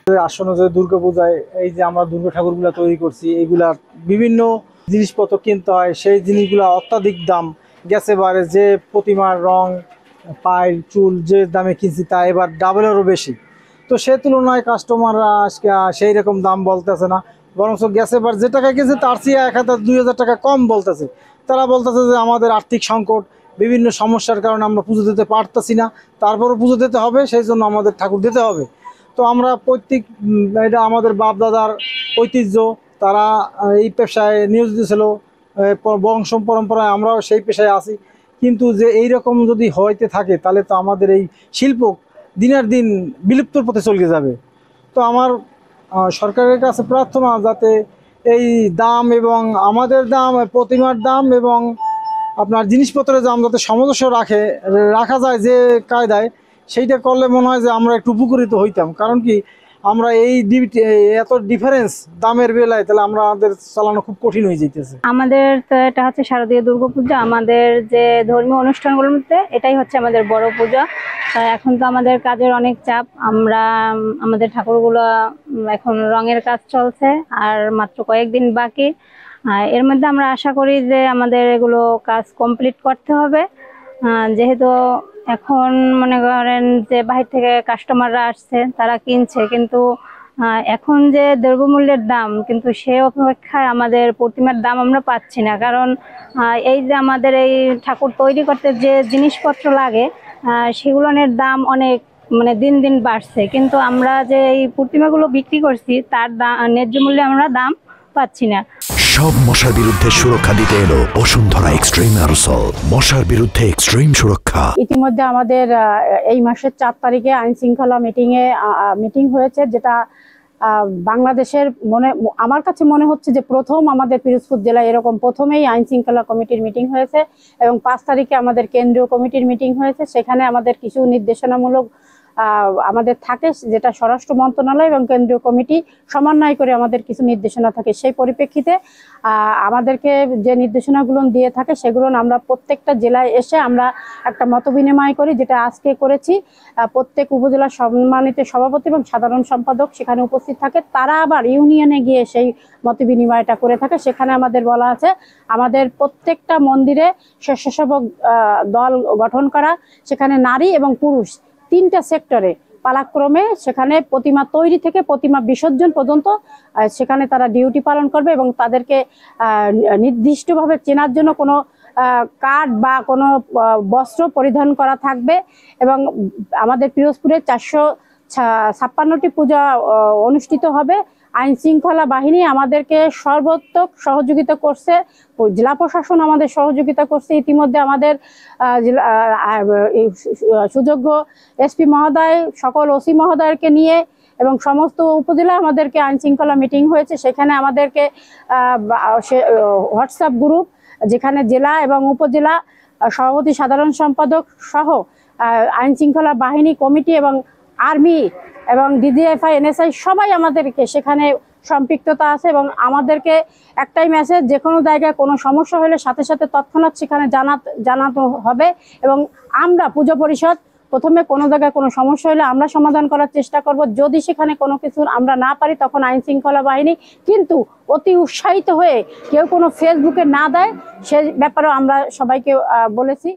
আসন্ন যে দুর্গাপূজায় এই যে আমরা দুর্গা ঠাকুরগুলা তৈরি করছি, এগুলার বিভিন্ন জিনিসপত্র কিনতে হয়। সেই জিনিসগুলো অত্যাধিক দাম গেছে। এবারে যে প্রতিমার রং, পায়ের চুল যে দামে কিনছি তা এবার ডাবলেরও বেশি। তো সে তুলনায় কাস্টমাররা আজকে সেই রকম দাম বলতেছে না, বরঞ্চ গেছে এবার যে টাকা কিনছে তার চেয়ে 1000-2000 টাকা কম বলতেছে। তারা বলতেছে যে আমাদের আর্থিক সংকট, বিভিন্ন সমস্যার কারণে আমরা পুজো দিতে পারতেছি না, তারপরও পুজো দিতে হবে, সেই জন্য আমাদের ঠাকুর দিতে হবে। তো আমরা প্রত্যেক এটা আমাদের বাপ দাদার ঐতিহ্য, তারা এই পেশায় নিয়োজিত ছিল, বংশ পরম্পরায় আমরাও সেই পেশায় আছি। কিন্তু যে এই রকম যদি হইতে থাকে তাহলে তো আমাদের এই শিল্প দিনের দিন বিলুপ্তর পথে চলে যাবে। তো আমার সরকারের কাছে প্রার্থনা যাতে এই দাম এবং আমাদের দাম, প্রতিমার দাম এবং আপনার জিনিসপত্রের দাম যাতে সামঞ্জস্য রাখা যায় যে কায়দায়, সেইটা করলে মনে হয় যে আমরা একটু উপকৃত হইতাম। কারণ কি আমরা এই এত ডিফারেন্স দামের বেলায় তাহলে আমাদের চালানো খুব কঠিন হয়ে যাইতেছে। আমাদের তো এটা হচ্ছে শারদীয় দুর্গাপূজা, আমাদের যে ধর্মীয় অনুষ্ঠানগুলোর মধ্যে এটাই হচ্ছে আমাদের বড় পূজা। এখন তো আমাদের কাজের অনেক চাপ, আমাদের ঠাকুরগুলো এখন রঙের কাজ চলছে আর মাত্র কয়েকদিন বাকি। এর মধ্যে আমরা আশা করি যে আমাদের এগুলো কাজ কমপ্লিট করতে হবে। যেহেতু এখন মনে করেন যে বাহির থেকে কাস্টমাররা আসছে, তারা কিনছে, কিন্তু এখন যে দ্রব্যমূল্যের দাম, কিন্তু সে অপেক্ষায় আমাদের প্রতিমার দাম আমরা পাচ্ছি না। কারণ এই যে আমাদের এই ঠাকুর তৈরি করতে যে জিনিসপত্র লাগে সেগুলোর দাম অনেক দিন দিন বাড়ছে, কিন্তু আমরা যে এই প্রতিমাগুলো বিক্রি করছি তার ন্যায্য মূল্যে আমরা দাম পাচ্ছি না। সব মশার বিরুদ্ধে সুরক্ষা দিতে এলো বসুন্ধরা এক্সট্রিম অ্যারোসল, মশার বিরুদ্ধে এক্সট্রিম সুরক্ষা। ইতিমধ্যে আমাদের এই মাসের 4 তারিখে আইন শৃঙ্খলা মিটিং হয়েছে, যেটা বাংলাদেশের আমার কাছে মনে হচ্ছে যে প্রথম আমাদের পিরোজপুর জেলায় এরকম প্রথমেই আইন শৃঙ্খলা কমিটির মিটিং হয়েছে। এবং 5 তারিখে আমাদের কেন্দ্রীয় কমিটির মিটিং হয়েছে, সেখানে আমাদের কিছু নির্দেশনামূলক আমাদের থাকে, যেটা স্বরাষ্ট্র মন্ত্রণালয় এবং কেন্দ্রীয় কমিটি সমন্বয় করে আমাদের কিছু নির্দেশনা থাকে। সেই পরিপ্রেক্ষিতে আমাদেরকে যে নির্দেশনাগুলো দিয়ে থাকে সেগুলো আমরা প্রত্যেকটা জেলায় এসে আমরা একটা মত বিনিময় করি, যেটা আজকে করেছি। প্রত্যেক উপজেলার সম্মানিত সভাপতি এবং সাধারণ সম্পাদক সেখানে উপস্থিত থাকে, তারা আবার ইউনিয়নে গিয়ে সেই মত বিনিময়টা করে থাকে। সেখানে আমাদের বলা আছে আমাদের প্রত্যেকটা মন্দিরে স্বেচ্ছাসেবক দল গঠন করা, সেখানে নারী এবং পুরুষ 3টা সেক্টরে পালাক্রমে সেখানে প্রতিমা তৈরি থেকে প্রতিমা বিসর্জন পর্যন্ত সেখানে তারা ডিউটি পালন করবে এবং তাদেরকে নির্দিষ্টভাবে চেনার জন্য কোনো কার্ড বা কোনো বস্ত্র পরিধান করা থাকবে। এবং আমাদের পিরোজপুরে 456টি পূজা অনুষ্ঠিত হবে। আইন শৃঙ্খলা বাহিনী আমাদেরকে সর্বাত্মক সহযোগিতা করছে, জেলা প্রশাসন আমাদের সহযোগিতা করছে। ইতিমধ্যে আমাদের সুযোগ্য এসপি মহোদয় সকল ওসি মহোদয়কে নিয়ে এবং সমস্ত উপজেলা আমাদেরকে আইন শৃঙ্খলা মিটিং হয়েছে। সেখানে আমাদেরকে হোয়াটসঅ্যাপ গ্রুপ, যেখানে জেলা এবং উপজেলা সভাপতি, সাধারণ সম্পাদক সহ আইন শৃঙ্খলা বাহিনী কমিটি এবং আর্মি এবং ডিজিএফআই, এনএসআই সবাই আমাদেরকে সেখানে সম্পৃক্ততা আছে। এবং আমাদেরকে একটাই মেসেজ, যে কোনো জায়গায় কোনো সমস্যা হলে সাথে সাথে তৎক্ষণাৎ সেখানে জানাতে হবে। এবং আমরা পুজো পরিষদ প্রথমে কোনো জায়গায় কোনো সমস্যা হলে আমরা সমাধান করার চেষ্টা করব। যদি সেখানে কোনো কিছু আমরা না পারি তখন আইন শৃঙ্খলা বাহিনী কিন্তু অতি উৎসাহিত হয়ে কেউ কোনো ফেসবুকে না দেয়, সে ব্যাপারেও আমরা সবাইকে বলেছি।